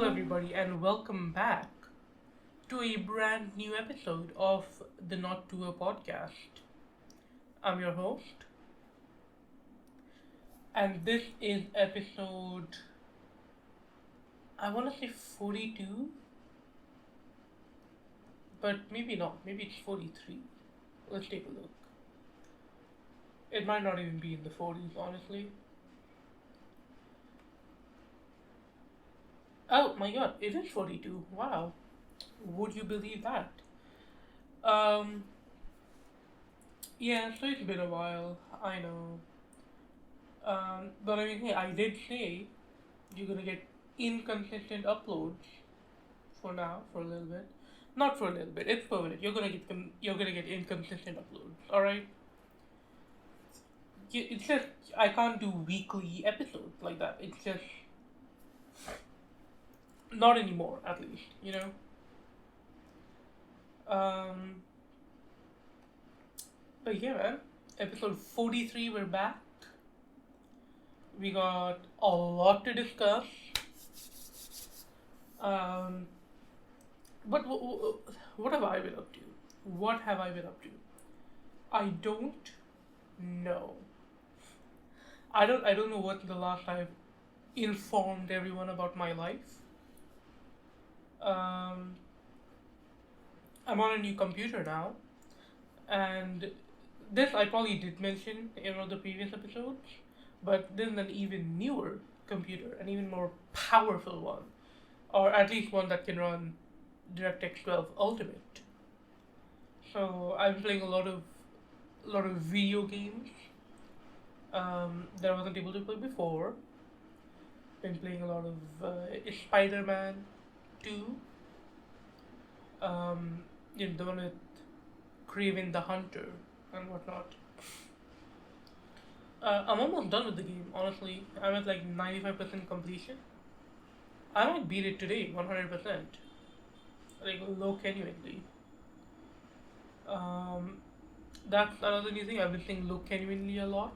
everybody, and welcome back to a brand new episode of the Not Tuah podcast. I'm your host, and this is episode, I want to say 42, but maybe not. Maybe it's 43. Let's take a look. It might not even be in the 40s, honestly. Oh my god, it is 42. Wow. Would you believe that? Um, yeah, so it's been a while. I know. But I mean, hey, I did say you're gonna get inconsistent uploads for now, for a little bit. Not for a little bit. It's permanent. You're gonna get inconsistent uploads. All right. It's just I can't do weekly episodes like that. It's just not anymore, at least. Um. But yeah, man. Episode 43. We're back. We got a lot to discuss. Um. But what have I been up to? What have I been up to? I don't know. I don't know what the last I've informed everyone about my life. Um, I'm on a new computer now, and this I probably did mention in one of the previous episodes, but this is an even newer computer, an even more powerful one, or at least one that can run DirectX 12 Ultimate. So I'm playing a lot of video games that I wasn't able to play before. Been playing a lot of Spider-Man 2. The one with Craven the Hunter and whatnot. I'm almost done with the game, honestly. I'm at like 95% completion. I might beat it today, 100%. Like, low genuinely. Um, that's another new thing. I've been saying low genuinely a lot.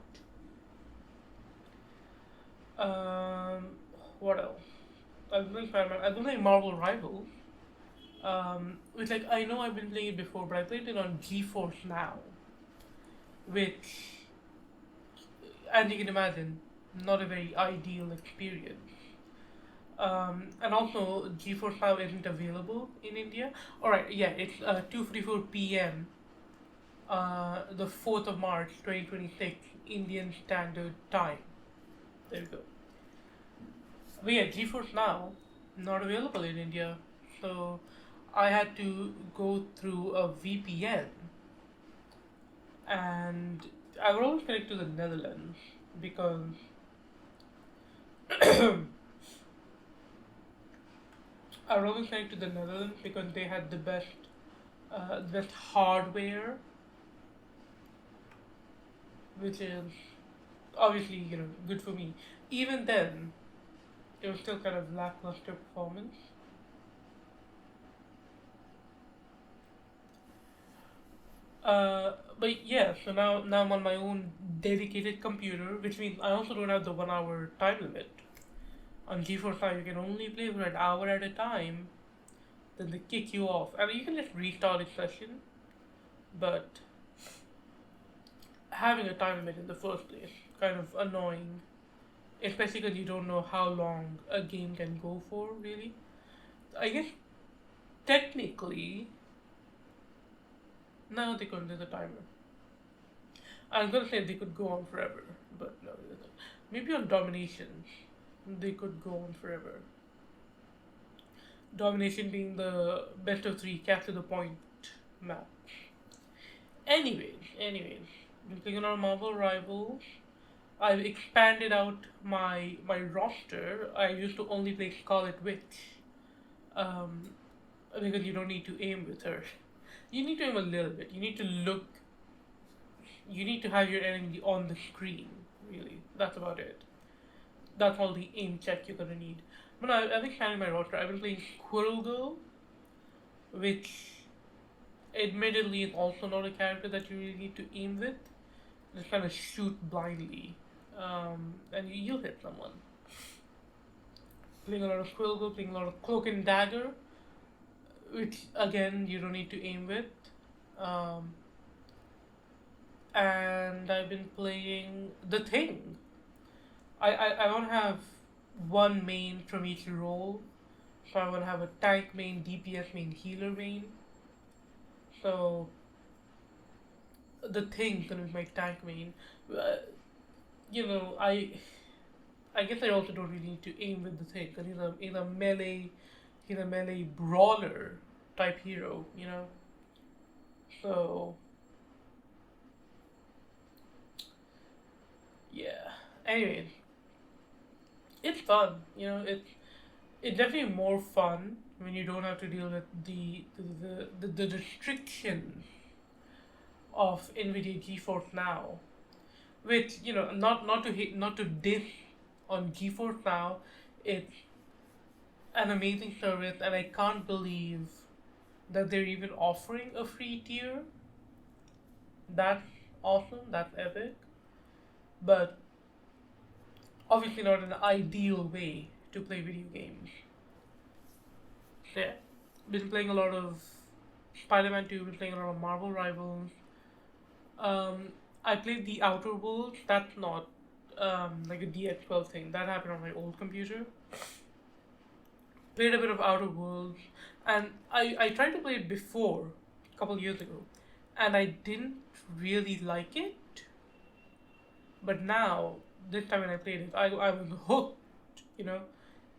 Um, what else? I've been playing Spider-Man. I've been playing Marvel Rivals. Which like I know I've been playing it before, but I played it on GeForce Now, which, as you can imagine, not a very ideal experience. And also GeForce Now isn't available in India. All right, yeah, it's 2:44 p.m. The 4th of March, 2026, Indian Standard Time. There we go. But yeah, GeForce Now not available in India, so I had to go through a VPN, and I was always connected to the Netherlands because I was always connected to the Netherlands because they had the best hardware, which is obviously good for me. Even then, it was still kind of lackluster performance. But yeah, so now I'm on my own dedicated computer, which means I also don't have the 1 hour time limit. On GeForce Now, you can only play for an hour at a time, then they kick you off. I mean, you can just restart a session, but having a time limit in the first place kind of annoying, especially because you don't know how long a game can go for. Really, I guess technically, no, they couldn't. There's a timer. I was gonna say they could go on forever, but no, they didn't. Maybe on Domination, they could go on forever. Domination being the best of three, capture the point map. Anyways, been clicking on Marvel Rivals. I've expanded out my roster. I used to only play Scarlet Witch, um, because you don't need to aim with her. You need to aim a little bit. You need to look. You need to have your enemy on the screen. Really, that's about it. That's all the aim check you're gonna need. But I've expanded my roster. I've been playing Squirrel Girl, which admittedly is also not a character that you really need to aim with. Just kind of shoot blindly, and you'll hit someone. Playing a lot of Squirrel, playing a lot of Cloak and Dagger, which again you don't need to aim with. Um, and I've been playing The Thing. I want to have one main from each role. So I want to have a tank main, DPS main, healer main. So The Thing gonna be my tank main. Uh, you know, I guess I also don't really need to aim with The Thing because he's a melee brawler type hero. So yeah. Anyways, it's fun. It's definitely more fun when you don't have to deal with the restrictions of NVIDIA GeForce Now. Which not to diss on GeForce Now, it's an amazing service, and I can't believe that they're even offering a free tier. That's awesome. That's epic. But obviously not an ideal way to play video games. So yeah, been playing a lot of Spider-Man 2, been playing a lot of Marvel Rivals. I played the Outer Worlds. That's not like a DX12 thing. That happened on my old computer. Played a bit of Outer Worlds, and I tried to play it before, a couple years ago, and I didn't really like it. But now, this time when I played it, I was hooked, you know.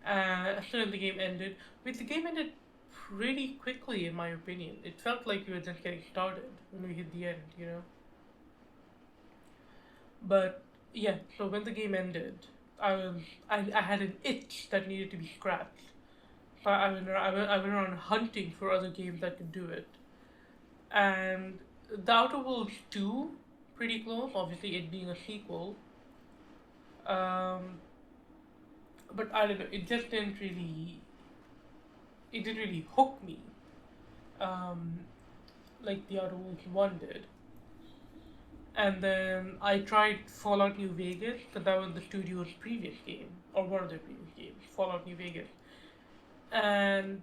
As soon as the game ended, which the game ended pretty quickly, in my opinion. It felt like we were just getting started when we hit the end. But yeah, so when the game ended, I had an itch that needed to be scratched. So I went around hunting for other games that could do it. And The Outer Worlds 2, pretty close, obviously it being a sequel. Um, but I don't know, it didn't really hook me, um, like The Outer Worlds 1 did. And then I tried Fallout New Vegas, because that was the studio's previous game, or one of their previous games, Fallout New Vegas. And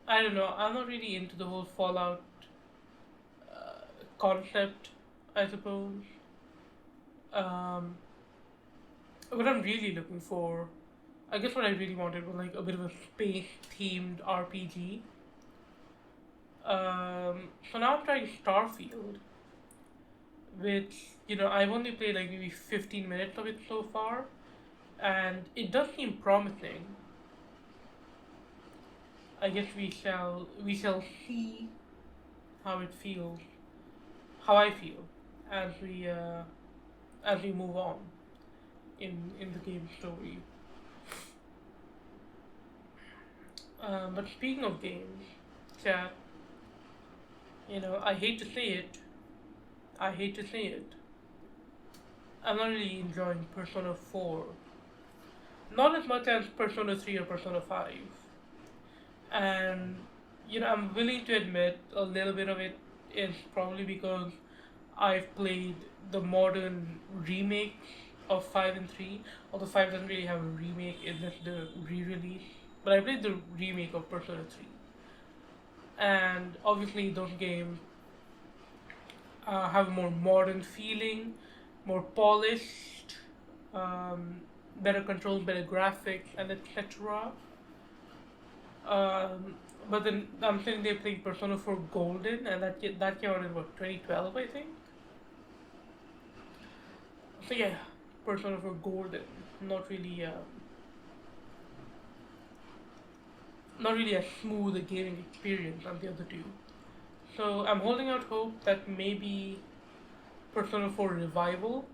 I don't know, I'm not really into the whole Fallout concept, I suppose. Um, what I'm really looking for, I guess what I really wanted was like a bit of a space themed RPG. So now I'm trying Starfield, which, I've only played like maybe 15 minutes of it so far, and it does seem promising. I guess we shall see how it feels, how I feel, as we move on in the game story. But speaking of games, chat, I hate to say it. I hate to say it. I'm not really enjoying Persona 4. Not as much as Persona 3 or Persona 5. And, I'm willing to admit a little bit of it is probably because I've played the modern remakes of 5 and 3. Although 5 doesn't really have a remake, it's just the re release. But I played the remake of Persona 3. And obviously, those games have a more modern feeling, more polished, better controls, better graphics, and etc. Um, but then I'm sitting there playing Persona 4 Golden, and that came out in what, 2012, I think. So yeah, Persona 4 Golden, not really, not really as smooth a gaming experience as the other two. So I'm holding out hope that maybe Persona 4 Revival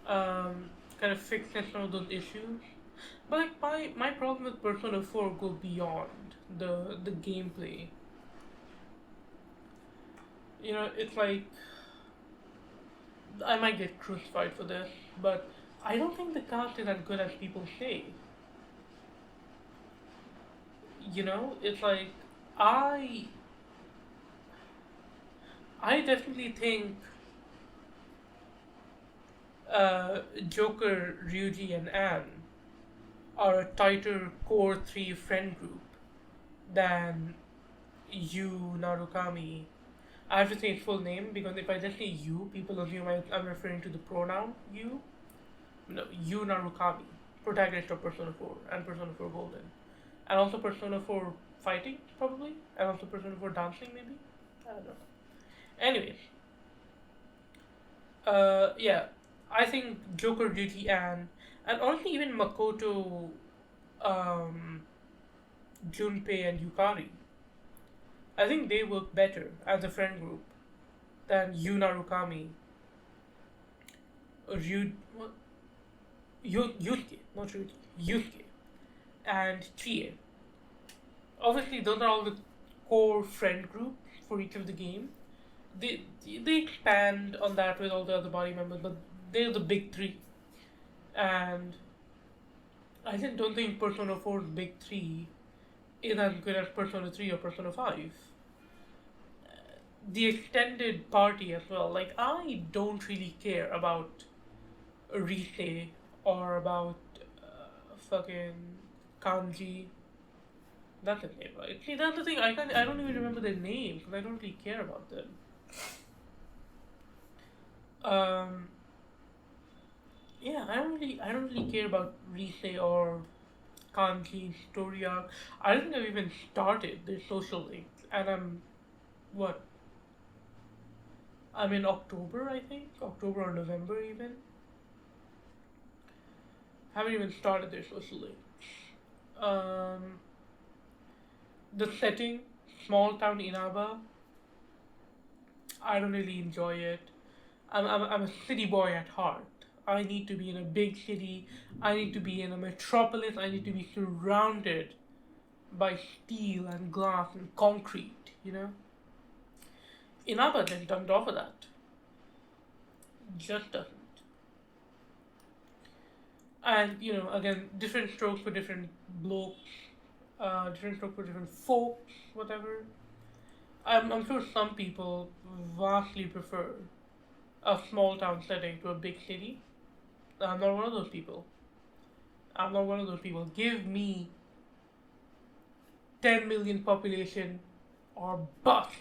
kind of fixes some of those issues. But like my problem with Persona 4 go beyond the gameplay. It's like I might get crucified for this, but I don't think the cast is as good as people say. It's like I I definitely think Joker, Ryuji, and Anne are a tighter core three friend group than Yu, Narukami. I have to say its full name because if I just say you, people assume I'm referring to the pronoun you. No, Yu Narukami, protagonist of Persona 4 and Persona 4 Golden. And also Persona 4 Fighting, probably. And also Persona 4 Dancing, maybe? I don't know. Anyways, yeah. I think Joker, Ryuji, and honestly even Makoto, um, Junpei, and Yukari. I think they work better as a friend group than Yu Narukami, what? Yusuke, not Ryuji, Yusuke, and Chie. Obviously, those are all the core friend group for each of the game. They expand on that with all the other body members, but they're the big three. And I just don't think Persona 4's big three is as good as Persona 3 or Persona 5. The extended party as well. Like, I don't really care about Rise or about fucking Kanji. That's his name, right? See, that's the thing. I don't even remember their names because I don't really care about them. Um, yeah, I don't really care about Rise or Kanji story arc. I don't think I've even started their social links, and what? I'm in October, I think, October or November even. Haven't even started their social links. Um, the setting, small town Inaba, I don't really enjoy it. I'm a city boy at heart. I need to be in a big city. I need to be in a metropolis. I need to be surrounded by steel and glass and concrete, you know? Inaba just doesn't offer that. Just doesn't. And, again, different strokes for different blokes, different strokes for different folks, whatever. I'm sure some people vastly prefer a small town setting to a big city. I'm not one of those people. I'm not one of those people. Give me 10 million population or bust.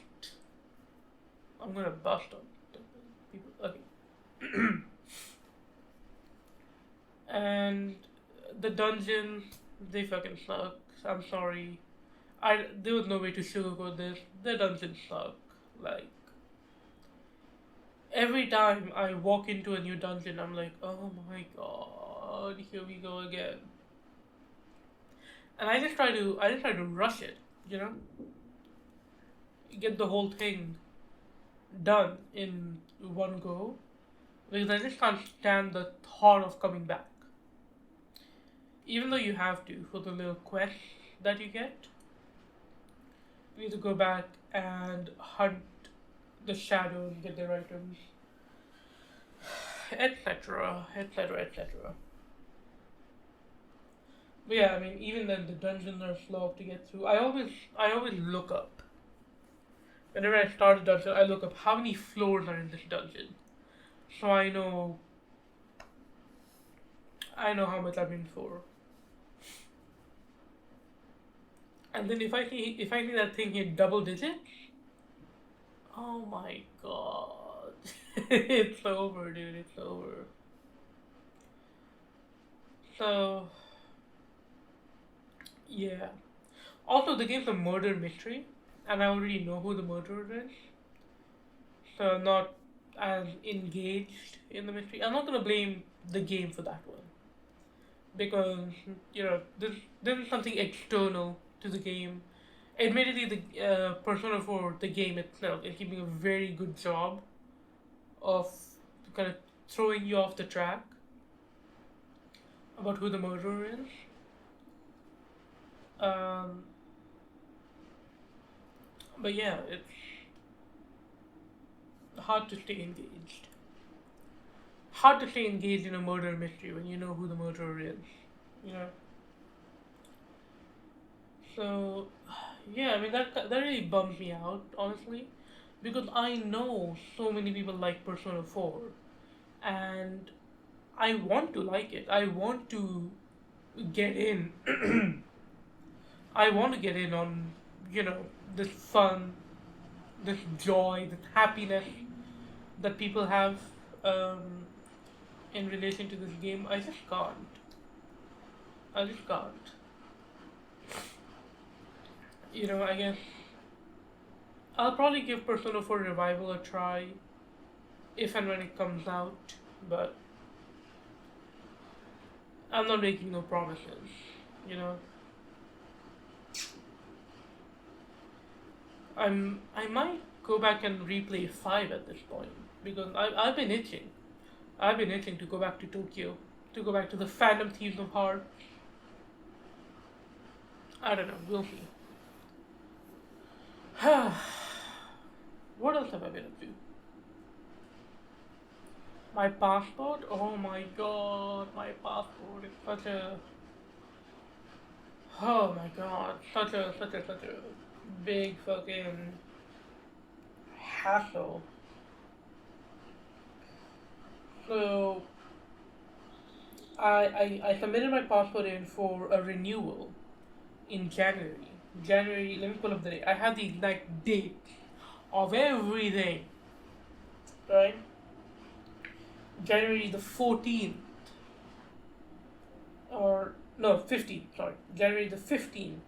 I'm gonna bust on 10 million people. Okay. And the dungeons, they fucking suck. I'm sorry. There was no way to sugarcoat this. The dungeons suck. Like, every time I walk into a new dungeon, I'm like, oh my god, here we go again. And I just try to rush it, you know, get the whole thing done in one go, because I just can't stand the thought of coming back. Even though you have to for the little quests that you get, you need to go back and hunt the shadows, get their items, etc., etc., etc. But yeah, I mean, even then, the dungeons are slow to get through. I always look up. Whenever I start a dungeon, I look up how many floors are in this dungeon, so I know how much I'm in for. And then if I see that thing hit double digits, oh my god, it's over, dude. It's over. So yeah. Also, the game's a murder mystery, and I already know who the murderer is, so I'm not as engaged in the mystery. I'm not gonna blame the game for that one because this is something external to the game. Admittedly, the Persona 4, the game itself, is keeping a very good job of kind of throwing you off the track about who the murderer is. Um, but yeah, it's hard to stay engaged. Hard to stay engaged in a murder mystery when you know who the murderer is. You know. So, yeah, I mean that really bums me out, honestly. because I know so many people like Persona 4, and I want to like it. I want to get in. I want to get in on, you know, this fun, this joy, this happiness that people have um, in relation to this game. I just can't. I just can't. I guess I'll probably give Persona 4 Revival a try if and when it comes out, but I'm not making no promises. You know, I might go back and replay 5 at this point because I've been itching. I've been itching to go back to Tokyo, to go back to the Phantom Thieves of Heart. I don't know. We'll see. What else have I been up to? My passport? Oh my god, my passport is such a. Oh my god, such a big fucking hassle. So I submitted my passport in for a renewal in January. January, let me pull up the date. I have the exact date of everything. Right? January the 14th. Or, no, 15th, sorry. January the 15th.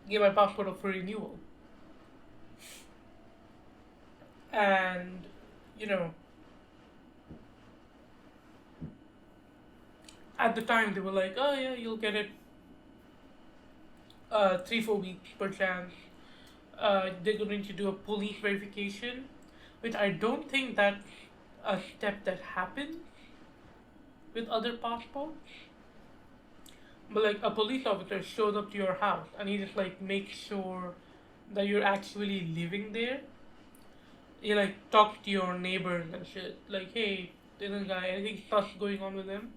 Gave my passport up for renewal. And, you know, at the time they were like, oh yeah, you'll get it 3-4 weeks per chance. They're going to do a police verification, which I don't think that's a step that happens with other passports. But like a police officer shows up to your house and he just like makes sure that you're actually living there. He like talks to your neighbors and shit. Like, hey, there's a guy, anything sus going on with him?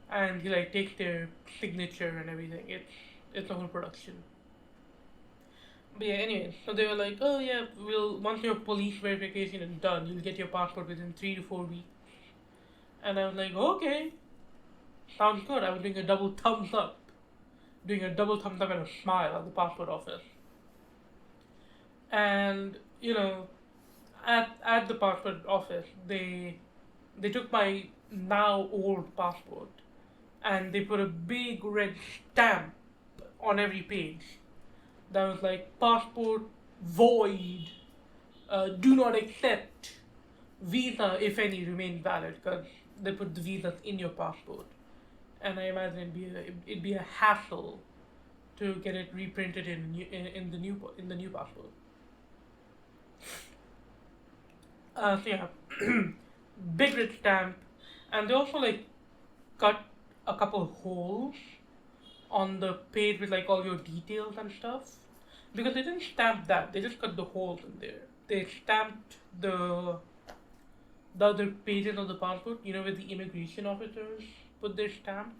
And he like takes their signature and everything. It's a whole production. But yeah, anyway, so they were like, oh yeah, we'll once your police verification is done, you'll get your passport within 3 to 4 weeks. And I was like, okay, sounds good. I was doing a double thumbs up, and a smile at the passport office. And at the passport office, they took my now old passport, and they put a big red stamp on every page that was like passport void, do not accept, visa if any remain valid, because they put the visas in your passport, and I imagine it'd be a hassle to get it reprinted in the new passport. So yeah, big red stamp, and they also like cut a couple holes on the page with like all your details and stuff, because they didn't stamp that, they just cut the holes in there. They stamped the other pages of the passport, where the immigration officers put their stamp.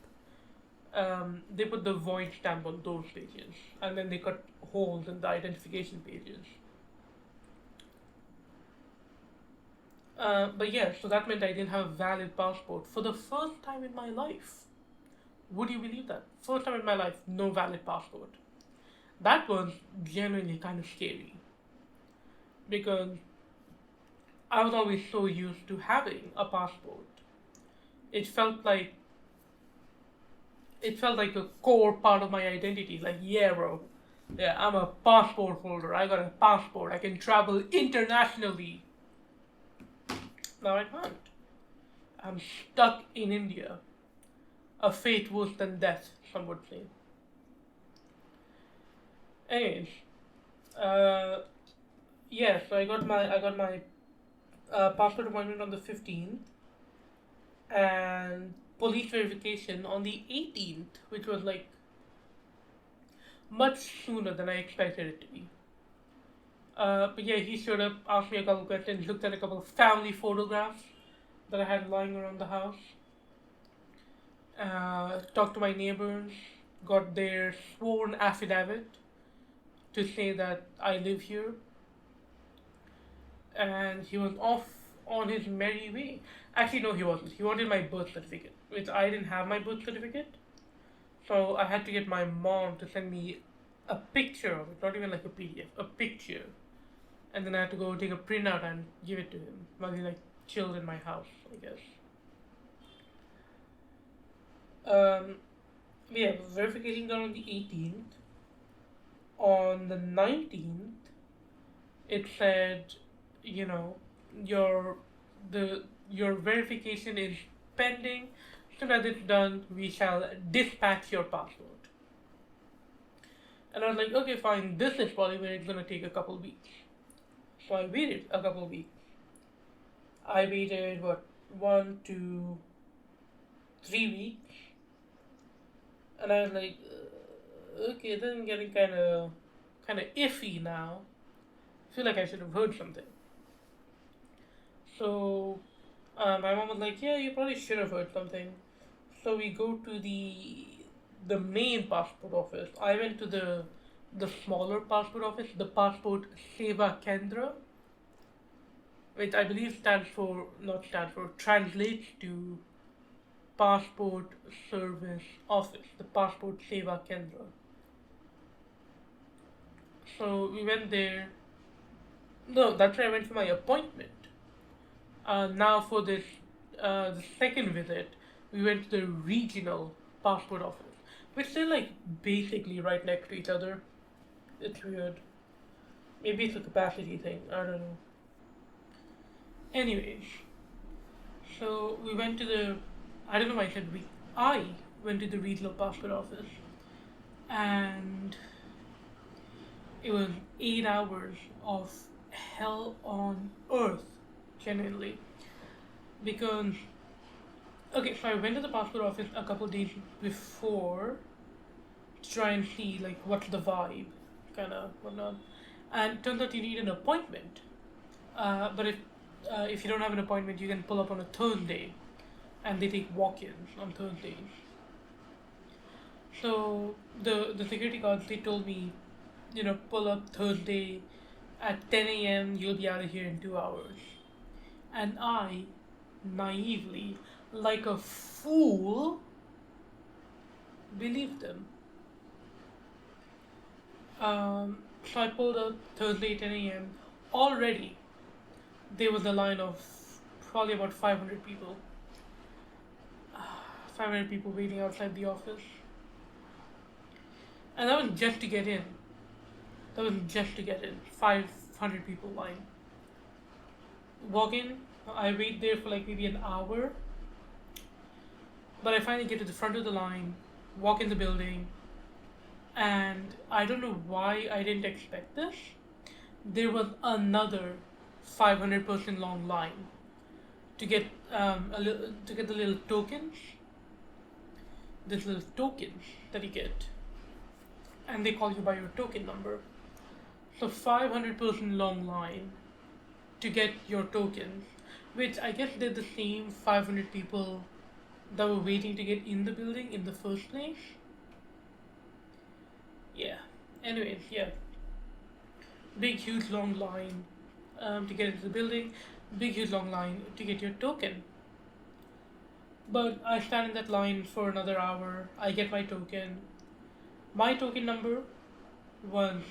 They put the void stamp on those pages, and then they cut holes in the identification pages. But yeah, so that meant I didn't have a valid passport for the first time in my life. Would you believe that? First time in my life, no valid passport. That was genuinely kind of scary, because I was always so used to having a passport. It felt like a core part of my identity. Like, yeah, bro, yeah, I'm a passport holder. I got a passport. I can travel internationally. Now I can't. I'm stuck in India. A fate worse than death, some would say. Anyways, yeah. So I got my passport appointment on the 15th, and police verification on the 18th, which was like much sooner than I expected it to be. But yeah, he showed up, asked me a couple questions, looked at a couple of family photographs that I had lying around the house, talked to my neighbors, got their sworn affidavit to say that I live here. and he was off on his merry way. Actually, no, he wasn't. He wanted my birth certificate, which I didn't have my birth certificate, so I had to get my mom to send me a picture of it, not even like a PDF, a picture, and then I had to go take a printout and give it to him while he like chilled in my house, I guess. Um, yeah, verification done on the 18th. On the 19th, it said, you know, your the your verification is pending. As soon as it's done, we shall dispatch your passport. And I was like, okay, fine. This is probably when it's gonna take a couple weeks. So I waited a couple weeks. I waited what 1 to 3 weeks, and I was like, okay, this is getting kind of iffy now. I feel like I should have heard something. So my mom was like, yeah, you probably should have heard something. So we go to the main passport office. I went to the smaller passport office, the Passport Seva Kendra, which I believe stands for not stands for translates to Passport Service Office, the Passport Seva Kendra. So we went there. No, that's where I went for my appointment. Now for this the second visit, we went to the regional passport office, which they're like basically right next to each other. It's weird. Maybe it's a capacity thing. I don't know. Anyways, so we went to the. I don't know why I said we. I went to the regional passport office, and it was 8 hours of hell on earth, genuinely. Because, okay, so I went to the passport office a couple days before to try and see, like, what's the vibe, kind of, whatnot. And turns out you need an appointment. But if you don't have an appointment, you can pull up on a Thursday, and they take walk-ins on Thursdays. So the security guards they told me, pull up Thursday at 10 a.m. You'll be out of here in 2 hours, and I naively, like a fool, believed them. So I pulled up Thursday 10 a.m. Already, there was a line of probably about 500 people. 500 people waiting outside the office. And that was just to get in. 500 people line. Walk in, I wait there for like maybe an hour. But I finally get to the front of the line, walk in the building, and I don't know why I didn't expect this. There was another 500-person long line to get the little tokens. These little tokens that you get, and they call you by your token number. So 500-person long line to get your tokens, which I guess they're the same 500 people that were waiting to get in the building in the first place. Yeah. Anyways, yeah. Big, huge, long line to get into the building. Big, huge, long line to get your token. But I stand in that line for another hour. I get my token. My token number was,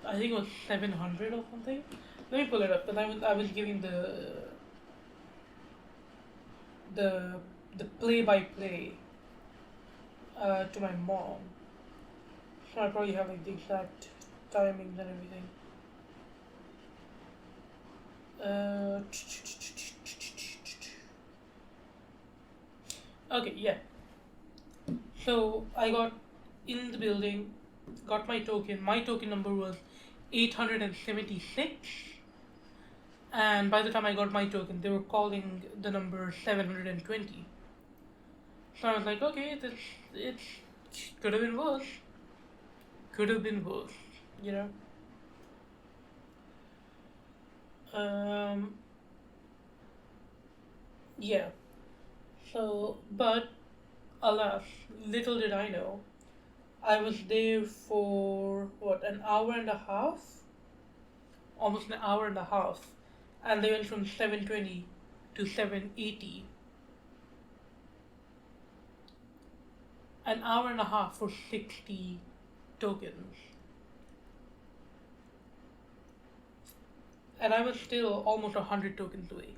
I think it was 700 or something. Let me pull it up. But I was giving the play-by-play to my mom. So I probably have like the exact timings and everything. Okay, yeah. So I got in the building, got my token. My token number was 876. And by the time I got my token, they were calling the number 720. So I was like, okay, it could have been worse. Could have been worse, you know. Um, yeah. So, but alas, little did I know, I was there for what, an hour and a half? Almost an hour and a half. and they went from 720 to 780. An hour and a half for 60 tokens. And I was still almost 100 tokens away.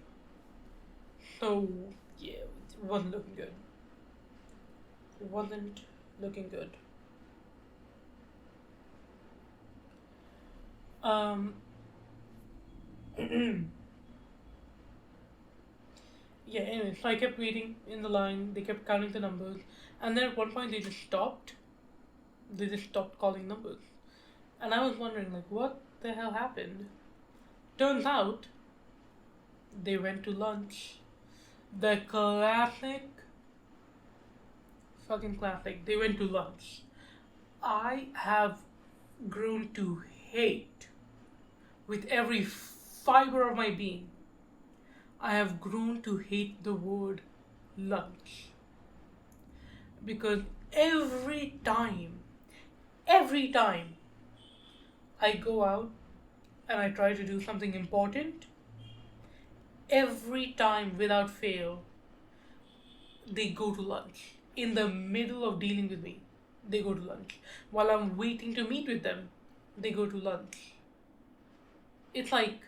So, yeah, it wasn't looking good. It wasn't looking good. Yeah, anyway, so I kept waiting in the line, they kept counting the numbers, and then at one point they just stopped. They just stopped calling numbers. And I was wondering, like, what the hell happened? Turns out, they went to lunch. The classic, fucking classic, they went to lunch. I have grown to hate, with every fiber of my being, I have grown to hate the word lunch. Because every time I go out and I try to do something important, every time without fail, they go to lunch. In the middle of dealing with me, they go to lunch. While I'm waiting to meet with them, they go to lunch. It's like,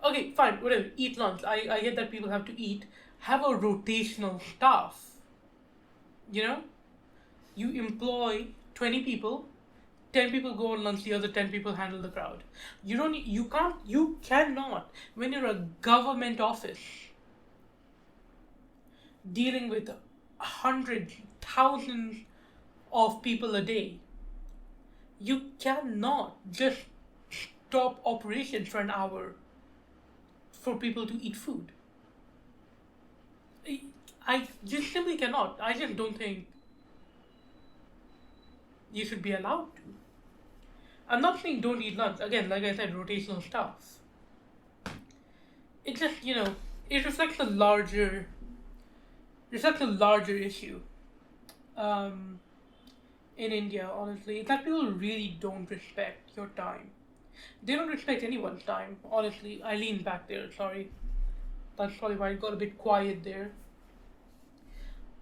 okay, fine, whatever, eat lunch. I get that people have to eat. Have a rotational staff. You know? You employ 20 people, 10 people go on lunch, the other 10 people handle the crowd. You cannot, when you're a government office, dealing with hundreds, thousands of people a day, you cannot just stop operations for an hour for people to eat food. I just simply cannot. I just don't think you should be allowed to. I'm not saying don't eat lunch. Again, like I said, rotational stuff. It just, it reflects a larger issue. In India, honestly, it's that people really don't respect your time. They don't respect anyone's time, honestly. I leaned back there, sorry. That's probably why it got a bit quiet there.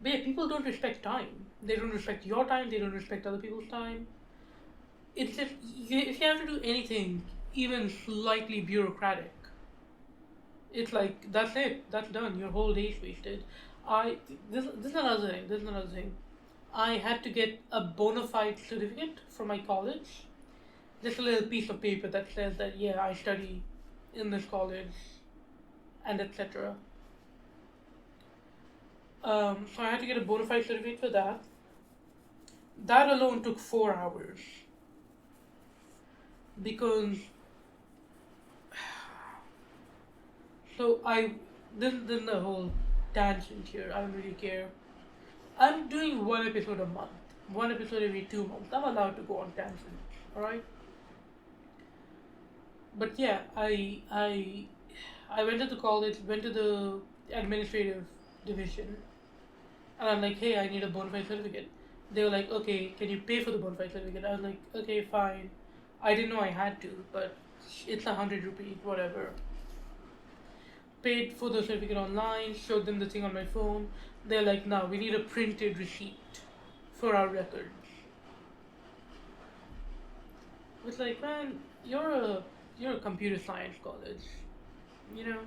But yeah, people don't respect time. They don't respect your time, they don't respect other people's time. It's just, if you have to do anything, even slightly bureaucratic, it's like, that's it, that's done, your whole day's wasted. This is another thing. I had to get a bona fide certificate from my college. Just a little piece of paper that says that, yeah, I study in this college, and etc. So I had to get a bona fide certificate for that. That alone took 4 hours. Because, this is the whole tangent here, I don't really care. I'm doing one episode a month, one episode every 2 months. I'm allowed to go on tangents, alright? But yeah, I went to the college, went to the administrative division, and I'm like, hey, I need a bona fide certificate. They were like, okay, can you pay for the bona fide certificate? I was like, okay, fine. I didn't know I had to, but it's 100 rupees, whatever. Paid for the certificate online, showed them the thing on my phone. They're like, no, we need a printed receipt for our records. It's like, man, you're a computer science college, you know?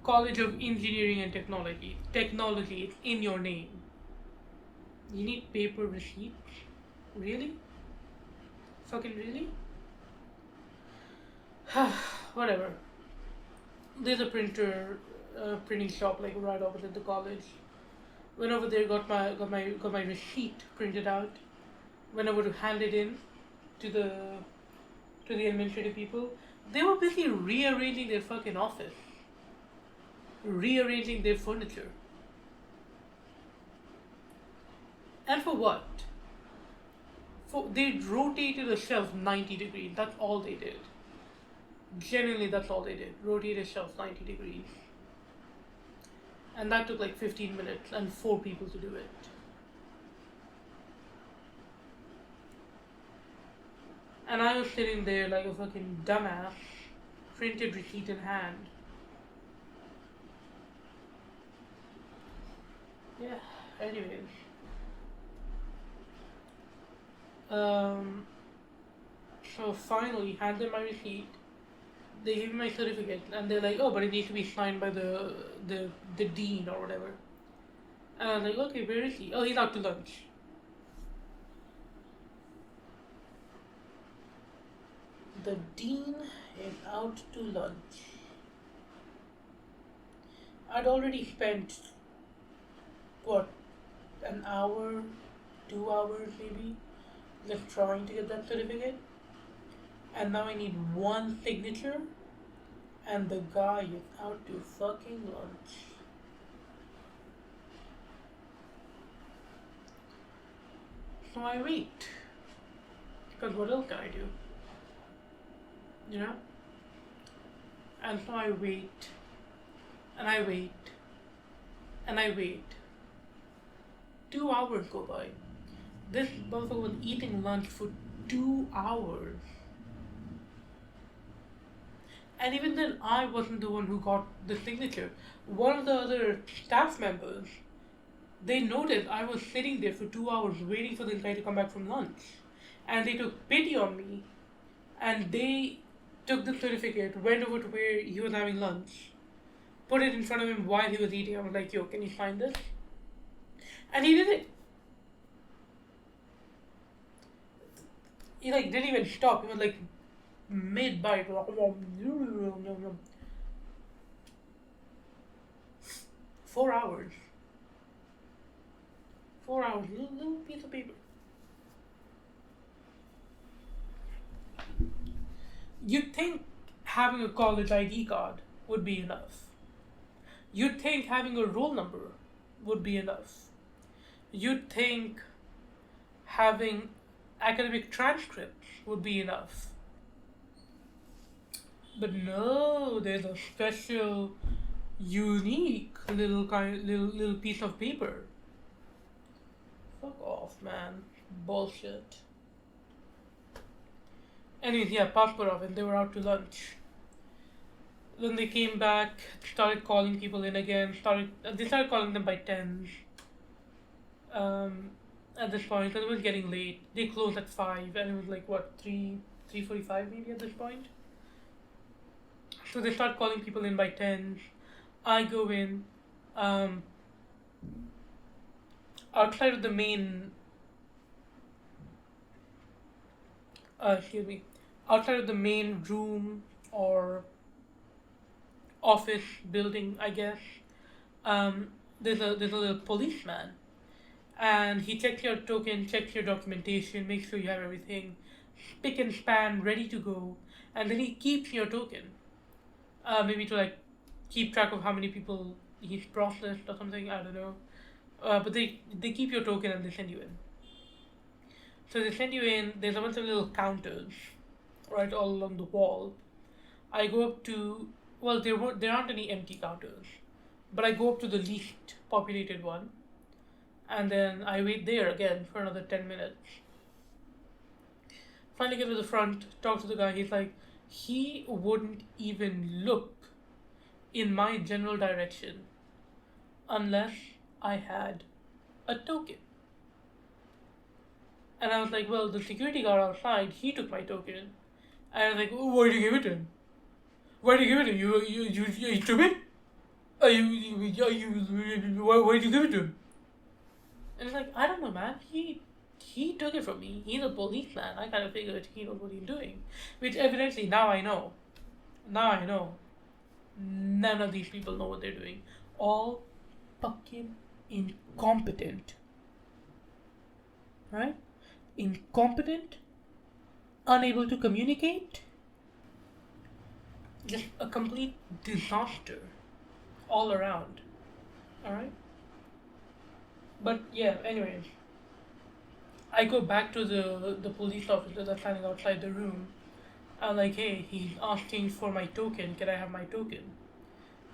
College of Engineering and Technology. Technology, it's in your name. You need paper receipts? Really? Fucking really? Whatever. There's a printing shop like right opposite the college. Went over there, got my receipt printed out. Went over to hand it in to the administrative people. They were busy rearranging their fucking office, rearranging their furniture. And for what? They rotated a shelf 90 degrees. That's all they did. Genuinely, that's all they did. Rotate a shelf 90 degrees. And that took like 15 minutes and 4 people to do it. And I was sitting there like a fucking dumbass, printed receipt in hand. Yeah. Anyways, um, so finally hand them my receipt. They give me my certificate, and they're like, "Oh, but it needs to be signed by the dean or whatever." And I was like, "Okay, where is he? Oh, he's out to lunch." The dean is out to lunch. I'd already spent what, an hour, 2 hours maybe, just trying to get that certificate, and now I need one signature, and the guy is out to fucking lunch. So I wait, because what else can I do? You know? And so I wait, and I wait, and I wait. 2 hours go by. This motherfucker was eating lunch for 2 hours. And even then, I wasn't the one who got the signature. One of the other staff members, they noticed I was sitting there for 2 hours waiting for this guy to come back from lunch. And they took pity on me, and they took the certificate, went over to where he was having lunch, put it in front of him while he was eating. I was like, "Yo, can you sign this?" And he did it. He like didn't even stop. He was like mid bite. 4 hours. 4 hours. Little piece of paper. You'd think having a college ID card would be enough. You'd think having a roll number would be enough. You'd think having academic transcripts would be enough. But no, there's a special, unique little piece of paper. Fuck off, man. Bullshit. Anyways, yeah, passport office. They were out to lunch. Then they came back, started calling people in again. They started calling them by tens. At this point, because it was getting late. They closed at 5, and it was like what, 3:45 maybe at this point. So they start calling people in by tens. I go in. Outside of the main. Excuse me. Outside of the main room or office building, I guess. There's a little policeman, and he checks your token, checks your documentation, makes sure you have everything, spick and span, ready to go, and then he keeps your token. Maybe to like keep track of how many people he's processed or something. I don't know. But they keep your token and they send you in. So they send you in. There's a bunch of little counters, right, all along the wall. I go up to, well, there aren't any empty counters, but I go up to the least populated one, and then I wait there again for another 10 minutes. Finally get to the front, talk to the guy. He's like, he wouldn't even look in my general direction unless I had a token. And I was like, well, the security guard outside, he took my token. And I was like, oh, why did you give it to him? Why did you give it to him? You stupid? Why did you give it to him? And it's like, I don't know, man. He took it from me. He's a policeman. I kind of figured he knows what he's doing. Which evidently now I know. Now I know. None of these people know what they're doing. All fucking incompetent. Right? Incompetent. Unable to communicate. Just a complete disaster. All around. Alright? But yeah, anyways. I go back to the police officer that's standing outside the room. I'm like, hey, he's asking for my token. Can I have my token?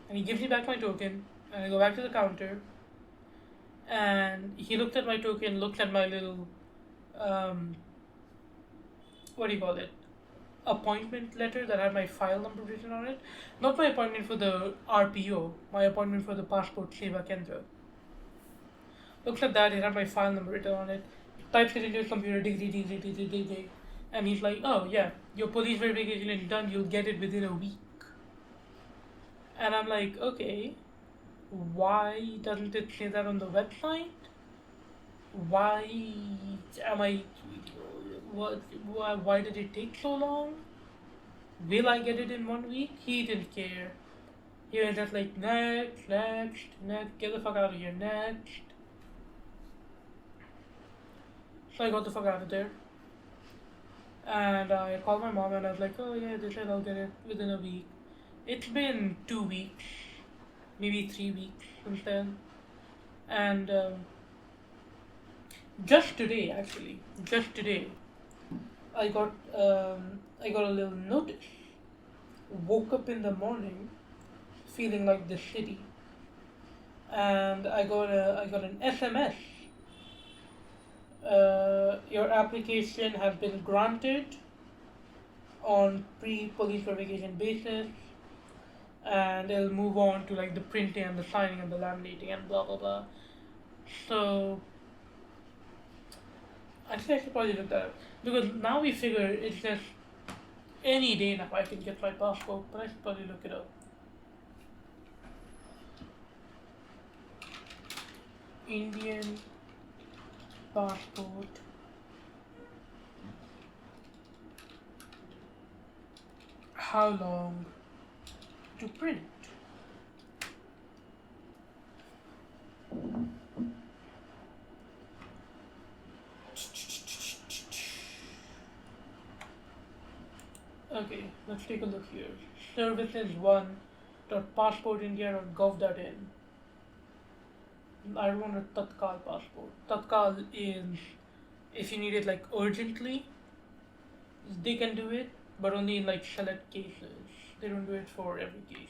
And he gives me back my token. And I go back to the counter. And he looked at my token, looked at my little, what do you call it? appointment letter that had my file number written on it. Not my appointment for the RPO, my appointment for the Passport Seva Kendra. Looks like that, it had my file number written on it. Types it into his computer, dig, dig, dig, dig, dig, dig, dig, dig. And he's like, oh yeah, your police verification is done, you'll get it within a week. And I'm like, okay, why doesn't it say that on the website? Why am I, why did it take so long? Will I get it in 1 week? He didn't care. He was just like, next, next, next, get the fuck out of here, next. So I got the fuck out of there. And I called my mom and I was like, oh yeah, they said I'll get it within a week. It's been 2 weeks, maybe 3 weeks since then. And just today, actually, just today, I got a little notice. Woke up in the morning, feeling like the city, and I got an SMS. Your application has been granted on pre-police verification basis, and it'll move on to like the printing and the signing and the laminating and blah blah blah. So I think I should probably look that up because now we figure it's just any day now I can get my passport, but I should probably look it up. Indian passport. How long to print? Okay, let's take a look here. Services1.passportindia.gov.in. I want a Tatkal passport. Tatkal is if you need it like urgently, they can do it, but only in like select cases. They don't do it for every case.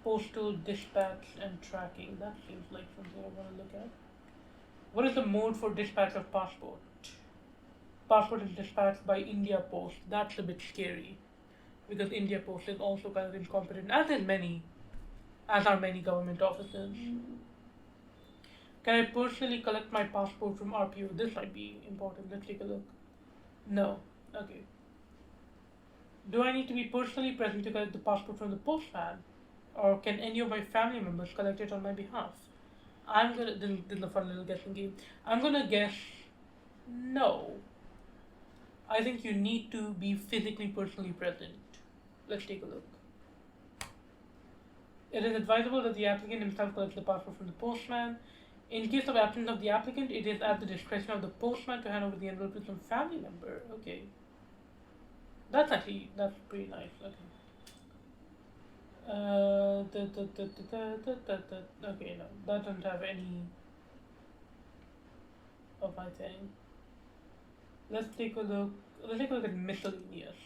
Postal dispatch and tracking. That seems like something I want to look at. What is the mode for dispatch of passport? Passport is dispatched by India Post. That's a bit scary because India Post is also kind of incompetent, as are many government offices. Can I personally collect my passport from RPO? This might be important. Let's take a look. No. Okay. Do I need to be personally present to collect the passport from the postman? Or can any of my family members collect it on my behalf? This is the fun little guessing game. I'm gonna guess no. I think you need to be physically personally present. Let's take a look. It is advisable that the applicant himself collects the passport from the postman. In case of absence of the applicant, it is at the discretion of the postman to hand over the envelope to some family member. Okay. That's pretty nice. Okay. Okay, no, that doesn't have any of my thing. Let's take a look at miscellaneous.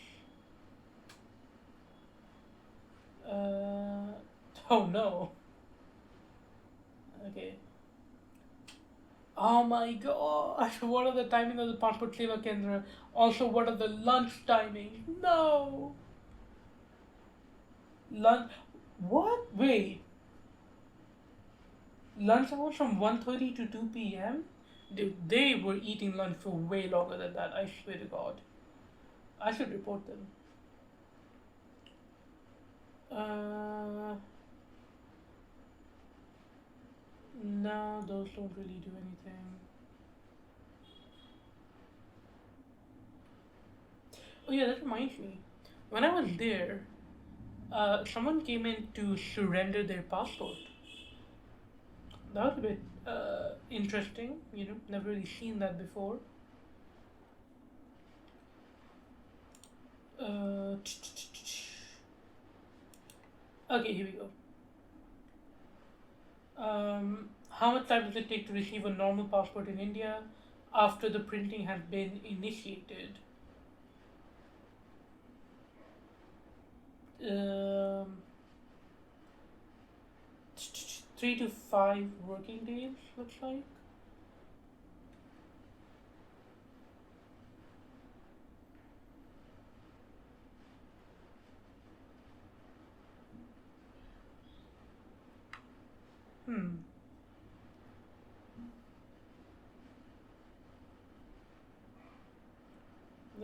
Oh no. Okay. Oh my gosh, what are the timing of the Passport Seva Kendra? Also, what are the lunch timing? No! Lunch. What? Wait. Lunch hours from 1:30 to 2 p.m.? Dude, they were eating lunch for way longer than that, I swear to God. I should report them. No, those don't really do anything. Oh yeah, that reminds me. When I was there, someone came in to surrender their passport. That was a bit interesting, never really seen that before. Okay, here we go. How much time does it take to receive a normal passport in India after the printing has been initiated? 3 to 5 working days, looks like.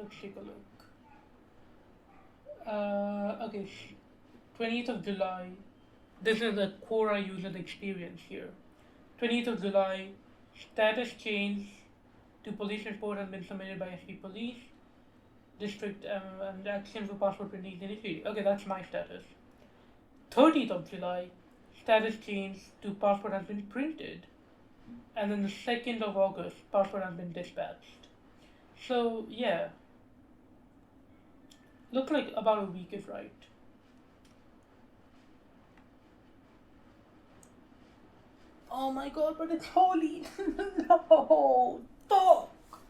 Let's take a look. Okay, 20th of July. This is the Quora user experience here. 20th of July, status change to police report has been submitted by SP Police District and action for passport printing initiated. Okay, that's my status. 30th of July, status change to passport has been printed. And then the 2nd of August, passport has been dispatched. So, yeah. Looks like about a week is right. Oh my god, but it's holy. No, fuck.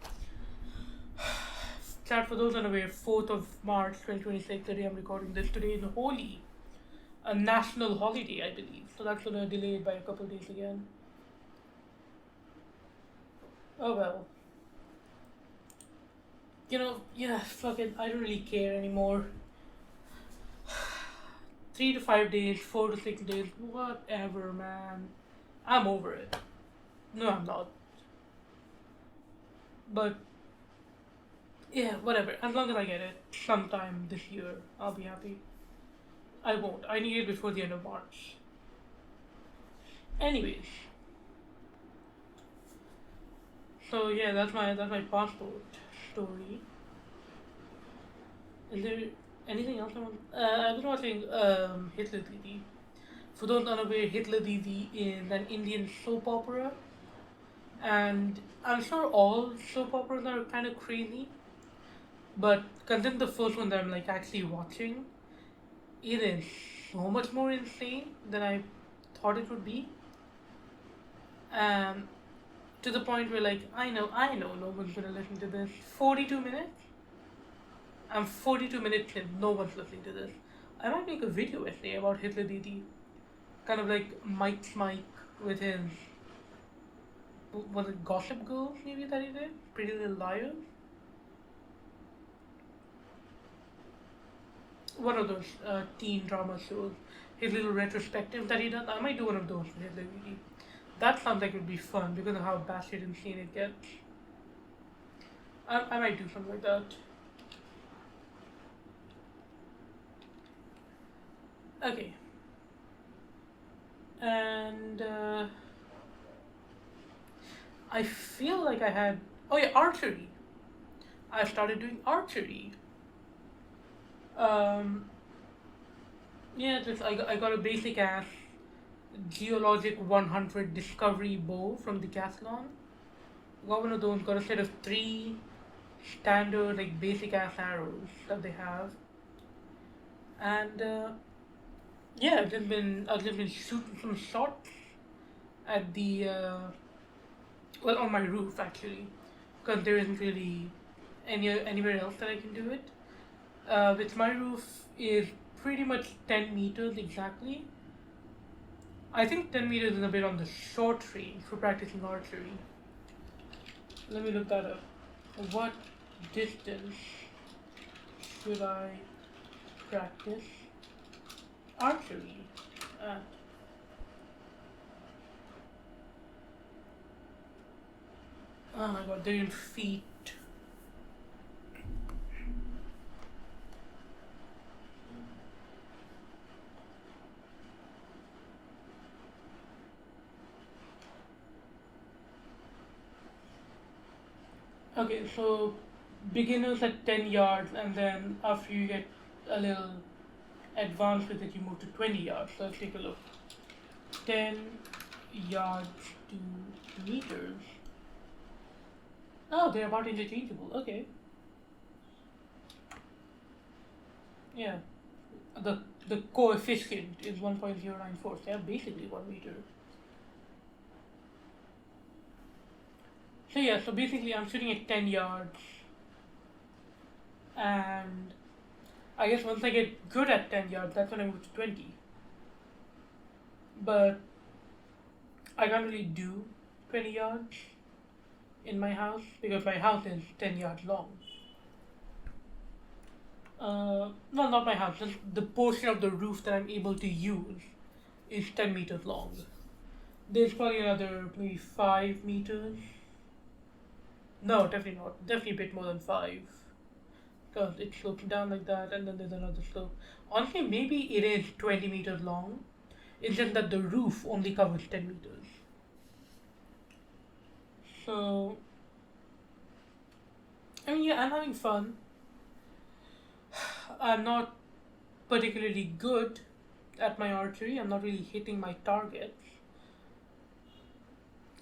Chat, for those unaware, 4th of March 2026, the day I'm recording this today is Holi, a national holiday, I believe. So that's gonna delay it by a couple days again. Oh well. Yeah, fuck it. I don't really care anymore. 3 to 5 days, 4 to 6 days, whatever, man. I'm over it. No, I'm not. But yeah, whatever. As long as I get it sometime this year, I'll be happy. I won't. I need it before the end of March. Anyways. So yeah, that's my passport story. Is there anything else I want? I've been watching Hitler Didi. For those unaware, Hitler Didi is an Indian soap opera, and I'm sure all soap operas are kind of crazy, but considering the first one that I'm like actually watching, it is so much more insane than I thought it would be. Um, to the point where like I know no one's gonna listen to this. 42 minutes. I'm 42 minutes in. No one's listening to this. I might make a video essay about Hitler Didi, kind of like Mike's Mike with his was it Gossip Girl maybe that he did? Pretty Little Liars. One of those teen drama shows. His little retrospective that he does. I might do one of those for Hitler Didi. That sounds like it would be fun because of how batshit insane it gets. I might do something like that. Okay. And I feel like I had. Oh yeah, archery. I started doing archery. Um, yeah, I got a basic ass Geologic 100 Discovery bow from Decathlon. Got one of those. Got a set of 3 standard like basic ass arrows that they have, and yeah, I've just been shooting some shots at the well, on my roof actually, because there isn't really anywhere else that I can do it. Which my roof is pretty much 10 meters exactly. I think 10 meters is a bit on the short range for practicing archery. Let me look that up. What distance should I practice archery at? Oh my god, they're in feet. Okay, so beginners at 10 yards, and then after you get a little advanced with it, you move to 20 yards. So let's take a look. 10 yards to meters. Oh, they're about interchangeable. Okay. Yeah. The coefficient is 1.094. So yeah, basically 1 meter. So yeah, so basically I'm shooting at 10 yards, and I guess once I get good at 10 yards, that's when I move to 20. But I can't really do 20 yards in my house because my house is 10 yards long. No, not my house, just the portion of the roof that I'm able to use is 10 meters long. There's probably another maybe 5 meters. No, definitely not. Definitely a bit more than 5. because it slopes down like that, and then there's another slope. Honestly, maybe it is 20 meters long. It's just that the roof only covers 10 meters. So, I mean, yeah, I'm having fun. I'm not particularly good at my archery. I'm not really hitting my targets,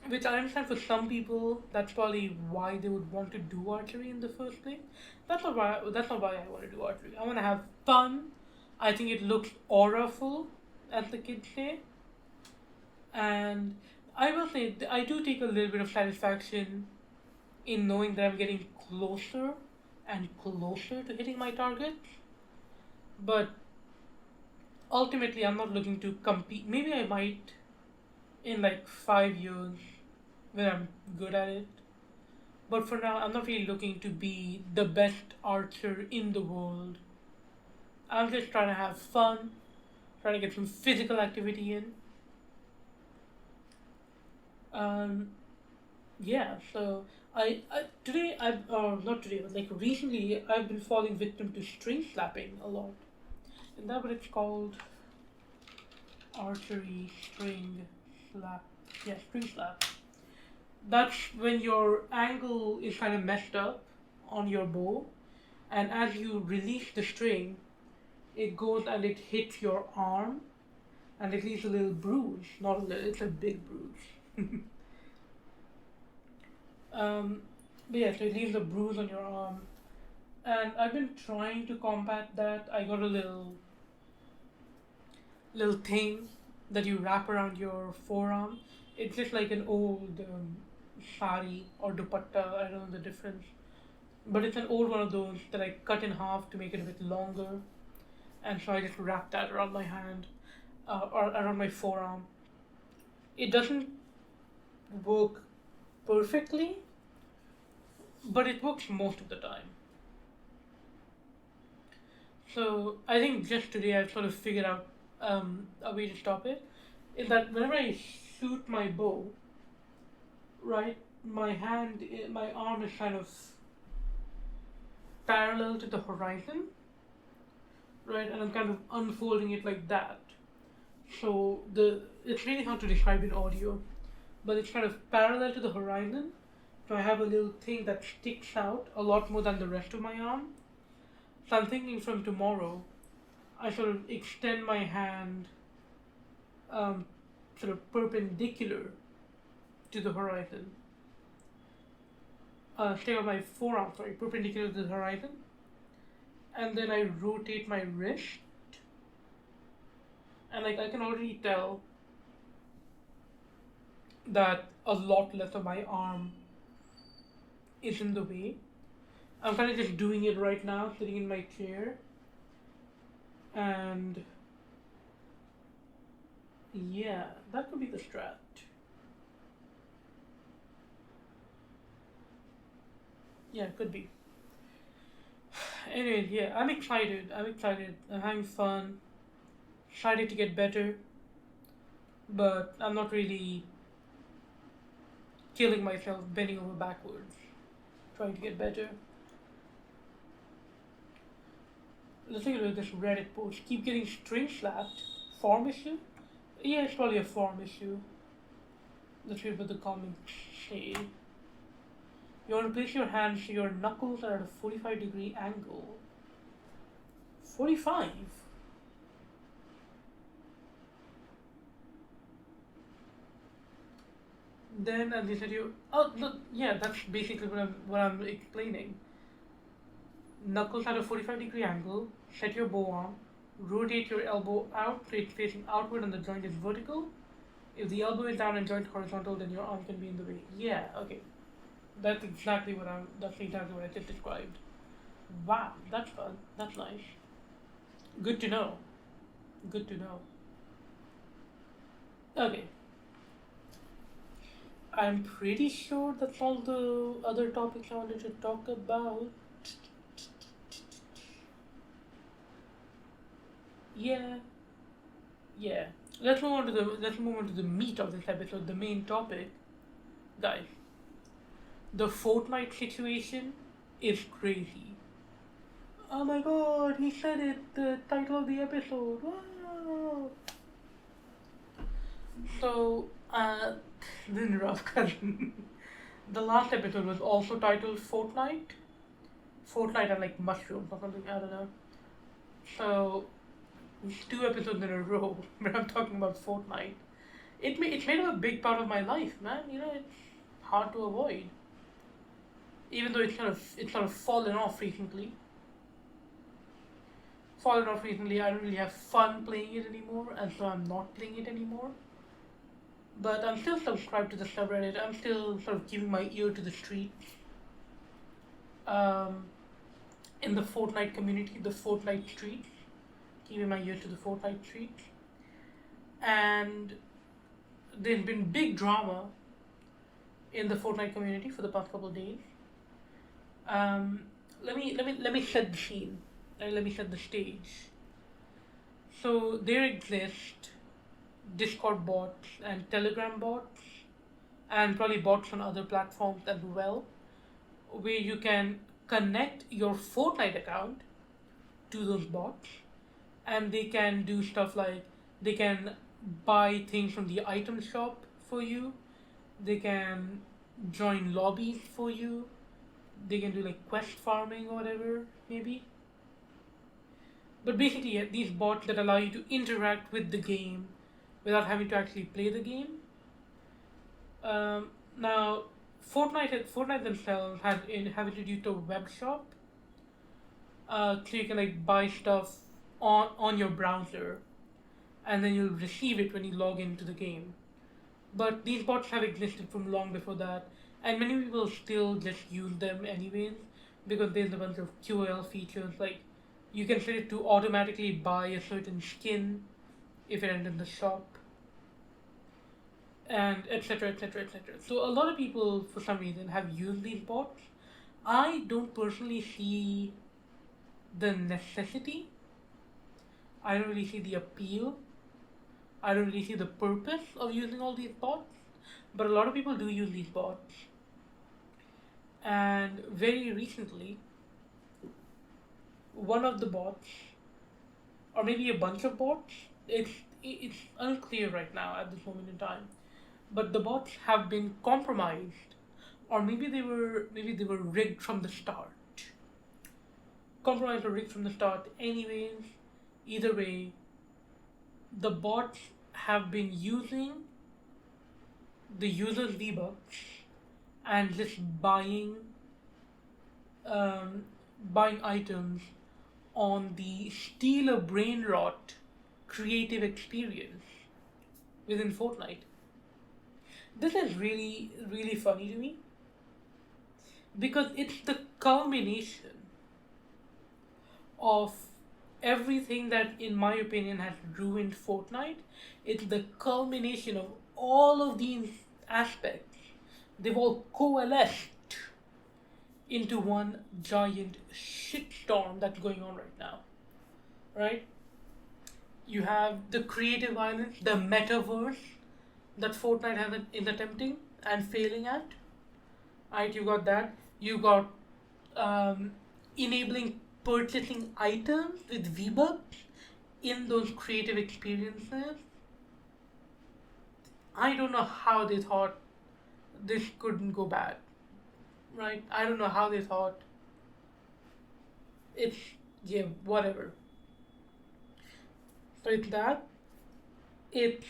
which I understand for some people. That's probably why they would want to do archery in the first place. That's not why. That's not why I want to do archery. I want to have fun. I think it looks auraful, as the kids say, and I will say I do take a little bit of satisfaction in knowing that I'm getting closer and closer to hitting my targets. But ultimately, I'm not looking to compete. Maybe I might in like 5 years when I'm good at it. But for now, I'm not really looking to be the best archer in the world. I'm just trying to have fun, trying to get some physical activity in. Um, yeah, so I today I've not today, but like recently I've been falling victim to string slapping a lot. Is that what it's called? Archery string slap. Yeah, string slap. That's when your angle is kind of messed up on your bow, and as you release the string, it goes and it hits your arm, and it leaves a little bruise. Not a little, it's a big bruise. um, but yeah, so it leaves a bruise on your arm, and I've been trying to combat that. I got a little thing that you wrap around your forearm. It's just like an old sari or dupatta. I don't know the difference, but it's an old one of those that I cut in half to make it a bit longer, and so I just wrap that around my hand or around my forearm. It doesn't work perfectly, but it works most of the time. So I think just today I've sort of figured out a way to stop it. Is that whenever I shoot my bow, right, my arm is kind of parallel to the horizon, right, and I'm kind of unfolding it like that. So it's really hard to describe in audio, but it's kind of parallel to the horizon. So I have a little thing that sticks out a lot more than the rest of my arm. So I'm thinking from tomorrow, I sort of extend my hand um, sort of perpendicular to the horizon. Stay on my forearm, sorry, perpendicular to the horizon, and then I rotate my wrist, and like I can already tell that a lot less of my arm is in the way. I'm kind of just doing it right now, sitting in my chair, and yeah, that could be the strat. Yeah, it could be. Anyways, yeah, I'm excited. I'm excited. I'm having fun. Excited to get better, but I'm not really killing myself, bending over backwards, trying to get better. Let's take a look at this Reddit post. Keep getting string slapped. Form issue? Yeah, it's probably a form issue. Let's read what the comments say. You want to place your hands so your knuckles are at a 45-degree angle. 45? Then, as they said, you. Oh, look, yeah, that's basically what I'm explaining. Knuckles at a 45-degree angle, set your bow on, rotate your elbow out so it's facing outward and the joint is vertical. If the elbow is down and joint horizontal, then your arm can be in the way. Yeah, okay. That's exactly what I just described. Wow, that's fun. That's nice. Good to know. Good to know. Okay. I'm pretty sure that's all the other topics I wanted to talk about. Yeah, yeah. Let's move on to the meat of this episode, the main topic. Guys, the Fortnite situation is crazy. Oh my god, he said it, the title of the episode. Wow. So, then rough cousin. The last episode was also titled Fortnite. Fortnite and like mushrooms or something, I don't know. So, it's 2 episodes in a row where I'm talking about Fortnite. It's made up a big part of my life, man. You know, it's hard to avoid. Even though it's sort of fallen off recently. I don't really have fun playing it anymore, and so I'm not playing it anymore. But I'm still subscribed to the subreddit. I'm still sort of giving my ear to the streets. Um, in the Fortnite community, the Fortnite streets, giving my ear to the Fortnite streets, and there's been big drama in the Fortnite community for the past couple of days. Um, let me set the scene. Let me set the stage. So there exist Discord bots and Telegram bots, and probably bots on other platforms as well, where you can connect your Fortnite account to those bots, and they can do stuff like they can buy things from the item shop for you, they can join lobbies for you, they can do like quest farming or whatever, maybe. But basically, yeah, these bots that allow you to interact with the game without having to actually play the game. Now, Fortnite themselves have introduced a web shop, so you can like buy stuff on your browser, and then you'll receive it when you log into the game. But these bots have existed from long before that, and many people still just use them anyways because there's a bunch of QoL features like you can set it to automatically buy a certain skin if it enters the shop, and etc. etc. etc. So a lot of people, for some reason, have used these bots. I don't personally see the necessity. I don't really see the appeal. I don't really see the purpose of using all these bots. But a lot of people do use these bots. And very recently, one of the bots, or maybe a bunch of bots, it's unclear right now at this moment in time. But the bots have been compromised, or maybe they were rigged from the start. Compromised or rigged from the start. Anyways, either way, the bots have been using the user's V-Bucks and just buying items on the Steal a Brain Rot creative experience within Fortnite. This is really, really funny to me because it's the culmination of everything that, in my opinion, has ruined Fortnite. It's the culmination of all of these aspects. They've all coalesced into one giant shitstorm that's going on right now. Right? You have the creative island, the metaverse that Fortnite is attempting and failing at. Right? You got that. You got enabling purchasing items with V-Bucks in those creative experiences. I don't know how they thought this couldn't go bad, right? I don't know how they thought it's, yeah, whatever. So it's that. It's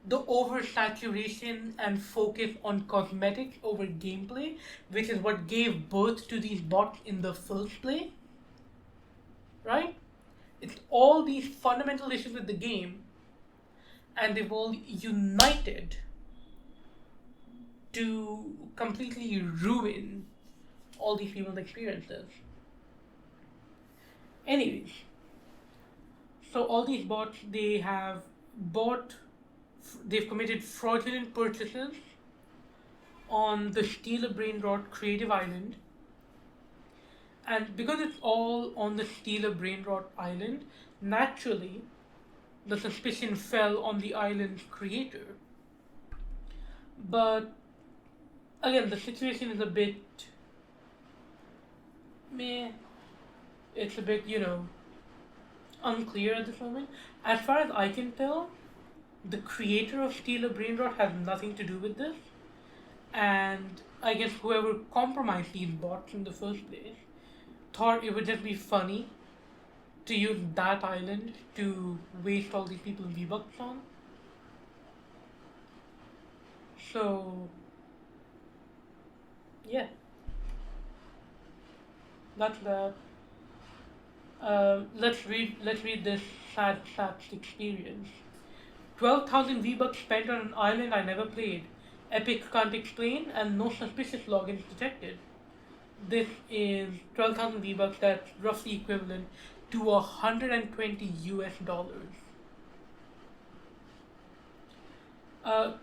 the oversaturation and focus on cosmetics over gameplay, which is what gave birth to these bots in the first place, right? It's all these fundamental issues with the game, and they've all united to completely ruin all these people's experiences. Anyways, so all these bots, they've committed fraudulent purchases on the Steal a Brain Rot Creative Island, and because it's all on the Steal a Brain Rot Island, naturally, the suspicion fell on the island's creator. But again, the situation is a bit meh. It's a bit, unclear at this moment. As far as I can tell, the creator of Steal a Brain Rot has nothing to do with this, and I guess whoever compromised these bots in the first place thought it would just be funny to use that island to waste all these people's V-Bucks on. So, yeah, that's that. Let's read this sad experience. 12,000 V-Bucks spent on an island I never played. Epic can't explain, and no suspicious logins detected. This is 12,000 V-Bucks, that's roughly equivalent to 120 US dollars.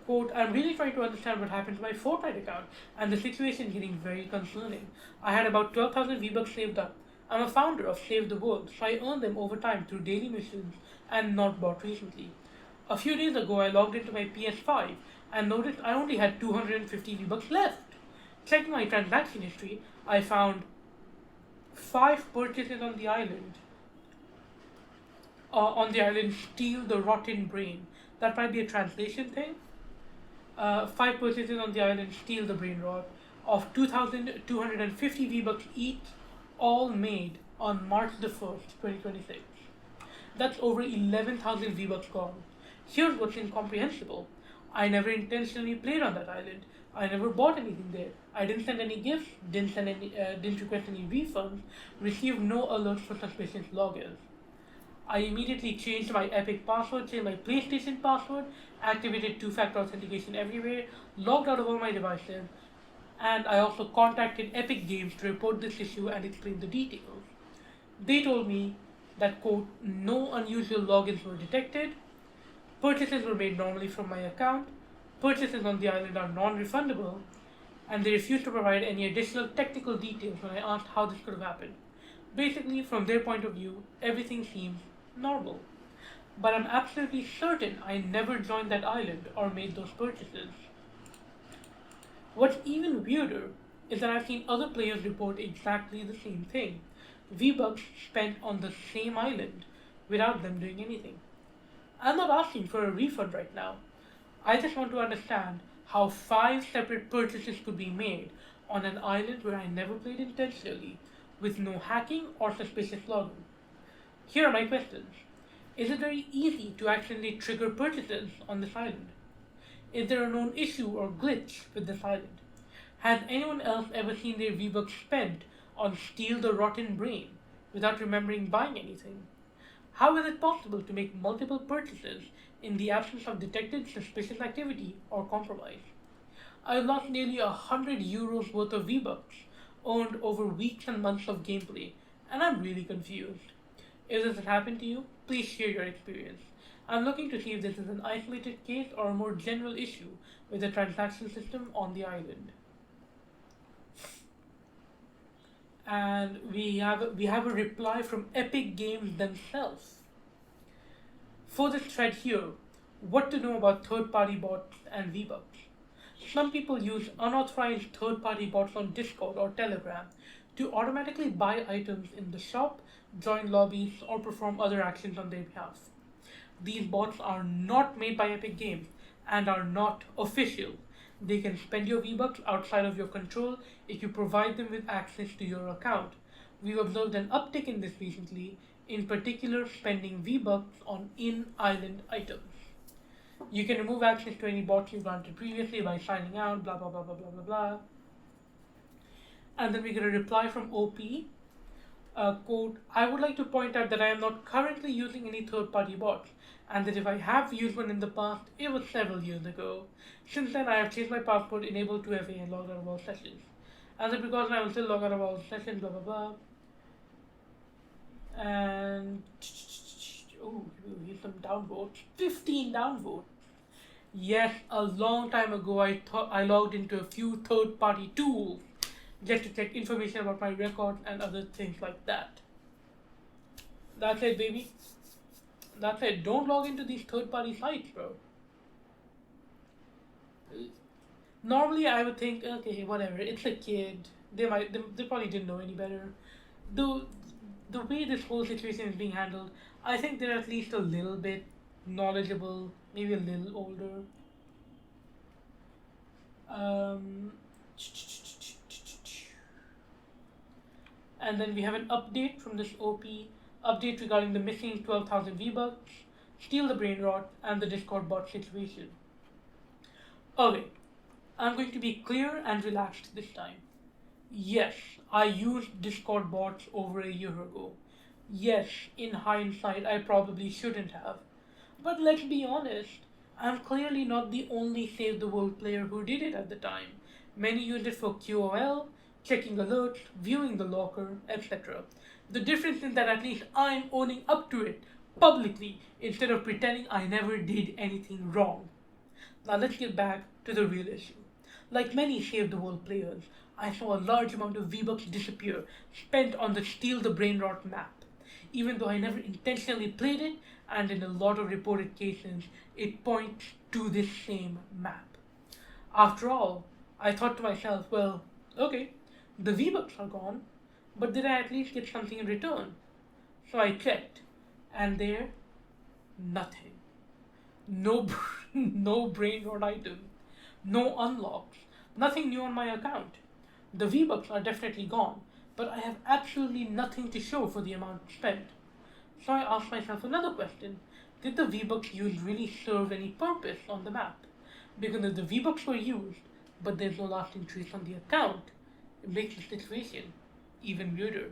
Quote, I'm really trying to understand what happened to my Fortnite account, and the situation is getting very concerning. I had about 12,000 V-Bucks saved up. I'm a founder of Save the World, so I earn them over time through daily missions and not bought recently. A few days ago, I logged into my PS5 and noticed I only had 250 V-Bucks left. Checking my transaction history, I found 5 purchases on the island Steal the Rotten Brain. That might be a translation thing. 5 purchases on the island Steal the Brain Rot of 2,250 V-Bucks each, all made on March the 1st, 2026. That's over 11,000 V-Bucks gone. Here's what's incomprehensible. I never intentionally played on that island. I never bought anything there. I didn't send any gifts, didn't request any refunds, received no alerts for suspicious logins. I immediately changed my Epic password, changed my PlayStation password, activated two-factor authentication everywhere, logged out of all my devices, and I also contacted Epic Games to report this issue and explain the details. They told me that, quote, no unusual logins were detected, purchases were made normally from my account, purchases on the island are non-refundable, and they refused to provide any additional technical details when I asked how this could have happened. Basically, from their point of view, everything seems normal. But I'm absolutely certain I never joined that island or made those purchases. What's even weirder is that I've seen other players report exactly the same thing. V-Bucks spent on the same island without them doing anything. I'm not asking for a refund right now. I just want to understand how 5 separate purchases could be made on an island where I never played intentionally, with no hacking or suspicious login. Here are my questions. Is it very easy to accidentally trigger purchases on this island? Is there a known issue or glitch with this island? Has anyone else ever seen their V-Bucks spent on Steal the Rotten Brain without remembering buying anything? How is it possible to make multiple purchases in the absence of detected suspicious activity or compromise? I lost nearly 100 euros worth of V-Bucks, earned over weeks and months of gameplay, and I'm really confused. If this has happened to you, please share your experience. I'm looking to see if this is an isolated case or a more general issue with the transaction system on the island. And we have a reply from Epic Games themselves. For this thread here, what to know about third-party bots and V-Bucks. Some people use unauthorized third-party bots on Discord or Telegram to automatically buy items in the shop, join lobbies, or perform other actions on their behalf. These bots are not made by Epic Games and are not official. They can spend your V-Bucks outside of your control if you provide them with access to your account. We've observed an uptick in this recently, in particular spending V-Bucks on in-island items. You can remove access to any bots you granted previously by signing out, blah blah blah blah blah blah blah. And then we get a reply from OP. Quote, I would like to point out that I am not currently using any third-party bots, and that if I have used one in the past, it was several years ago. Since then, I have changed my password, enabled 2FA, and logged out of all sessions. And then because I will still log out of all sessions, blah blah blah. And oh, here's some downvotes. 15 downvotes. Yes, a long time ago, I thought I logged into a few third-party tools just to check information about my records and other things like that. That's it, baby. That's it. Don't log into these third-party sites, bro. Normally, I would think, okay, whatever. It's a kid. They probably didn't know any better. Though the way this whole situation is being handled, I think they're at least a little bit knowledgeable, maybe a little older. Um, and then we have an update from this OP update regarding the missing 12,000 V-Bucks, steal the brain rot, and the Discord bot situation. Okay, I'm going to be clear and relaxed this time. Yes, I used Discord bots over a year ago. Yes, in hindsight, I probably shouldn't have. But let's be honest, I'm clearly not the only Save the World player who did it at the time. Many used it for QOL, checking alerts, viewing the locker, etc. The difference is that at least I'm owning up to it publicly instead of pretending I never did anything wrong. Now let's get back to the real issue. Like many Save the World players, I saw a large amount of V-Bucks disappear spent on the Steal the Brain Rot map. Even though I never intentionally played it, and in a lot of reported cases, it points to this same map. After all, I thought to myself, well, okay, the V-Bucks are gone, but did I at least get something in return? So I checked, and there, nothing. No, no brain rot item, no unlocks, nothing new on my account. The V-Bucks are definitely gone, but I have absolutely nothing to show for the amount spent. So I asked myself another question. Did the V-Bucks used really serve any purpose on the map? Because if the V-Bucks were used, but there's no lasting trace on the account, it makes the situation even weirder.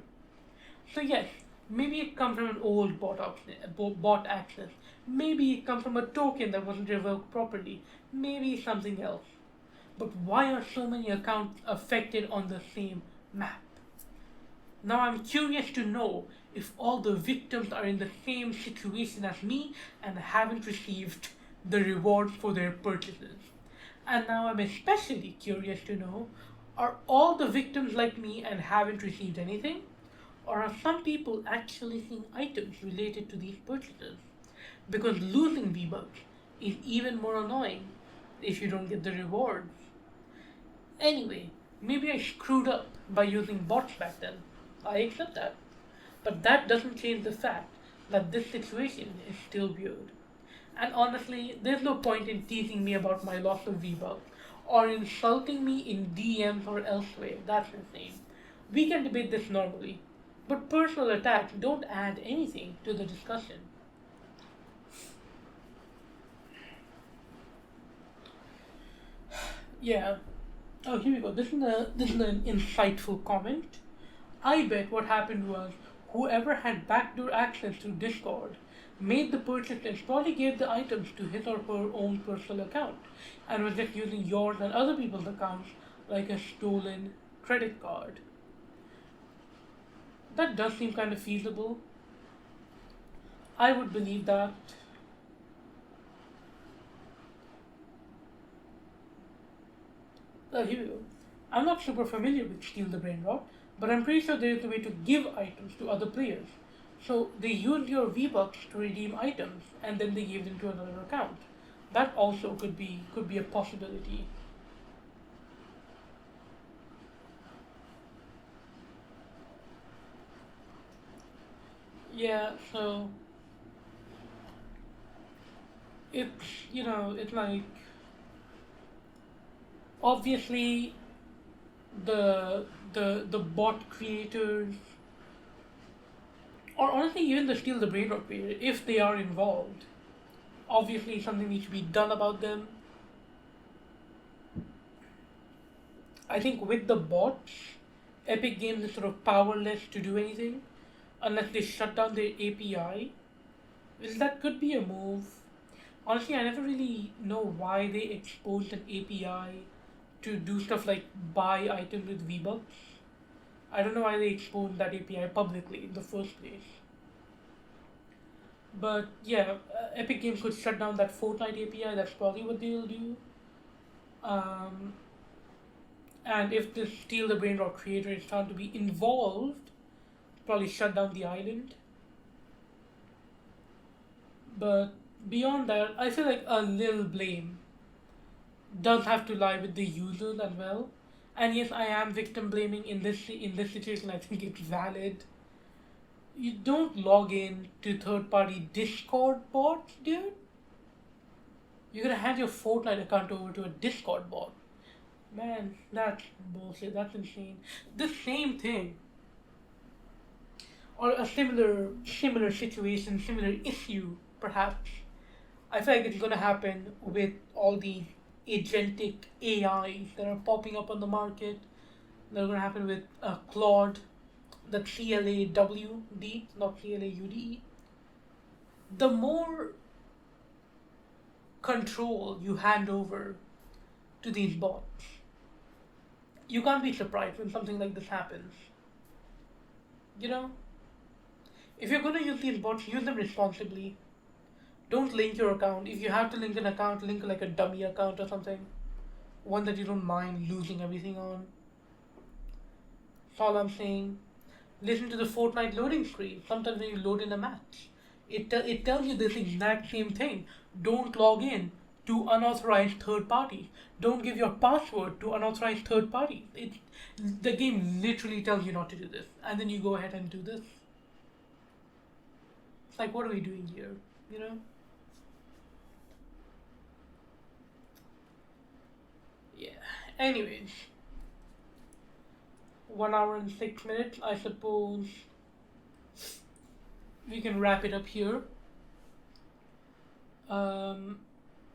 So yes, maybe it comes from an old bot access. Maybe it comes from a token that wasn't revoked properly. Maybe something else. But why are so many accounts affected on the same map? Now I'm curious to know if all the victims are in the same situation as me and haven't received the reward for their purchases. And now I'm especially curious to know, are all the victims like me and haven't received anything? Or are some people actually seeing items related to these purchases? Because losing V-Bucks is even more annoying if you don't get the rewards. Anyway, maybe I screwed up by using bots back then. I accept that. But that doesn't change the fact that this situation is still weird. And honestly, there's no point in teasing me about my loss of V-Bucks or insulting me in DMs or elsewhere. That's insane. We can debate this normally, but personal attacks don't add anything to the discussion. Yeah. Oh, here we go. This is an insightful comment. I bet what happened was whoever had backdoor access to Discord made the purchase and probably gave the items to his or her own personal account and was just using yours and other people's accounts like a stolen credit card. That does seem kind of feasible. I would believe that. Here we go. I'm not super familiar with Steal the Brain Rot, but I'm pretty sure there is a way to give items to other players. So they use your V-Bucks to redeem items, and then they give them to another account. That also could be a possibility. Yeah, so it's like obviously the bot creators, or honestly even the Steal the Brain Rot creator, if they are involved, obviously something needs to be done about them. I think with the bots, Epic Games is sort of powerless to do anything unless they shut down their API. Which that could be a move. Honestly, I never really know why they exposed an API to do stuff like buy items with V-Bucks. I don't know why they exposed that API publicly in the first place. But yeah, Epic Games could shut down that Fortnite API. That's probably what they'll do. Um, and if this Steal the Brain Rot creator is found to be involved, probably shut down the island. But beyond that, I feel like a little blame does have to lie with the users as well. And yes, I am victim blaming in this situation. I think it's valid. You don't log in to third party Discord bots, dude. You're gonna hand your Fortnite account over to a Discord bot. Man, that's bullshit. That's insane. The same thing, or a similar situation, similar issue, perhaps. I feel like it's gonna happen with all the agentic AIs that are popping up on the market. They're gonna happen with Claude, the CLAWD, not CLAUDE. The more control you hand over to these bots, you can't be surprised when something like this happens. You know, if you're gonna use these bots, use them responsibly. Don't link your account. If you have to link an account, link like a dummy account or something. One that you don't mind losing everything on. That's all I'm saying. Listen to the Fortnite loading screen. Sometimes when you load in a match, it tells you this exact same thing. Don't log in to unauthorized third parties. Don't give your password to unauthorized third parties. The game literally tells you not to do this, and then you go ahead and do this. It's like, what are we doing here? You know? Yeah. Anyways, 1 hour and 6 minutes. I suppose we can wrap it up here. Um,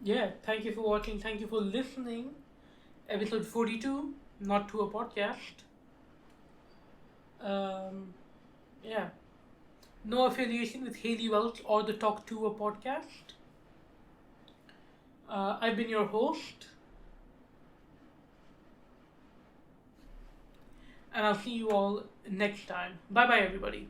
yeah. Thank you for watching. Thank you for listening. Episode 42, Not Tuah podcast. Um, yeah. No affiliation with Haley Welch or the Talk Tuah podcast. I've been your host, and I'll see you all next time. Bye bye, everybody.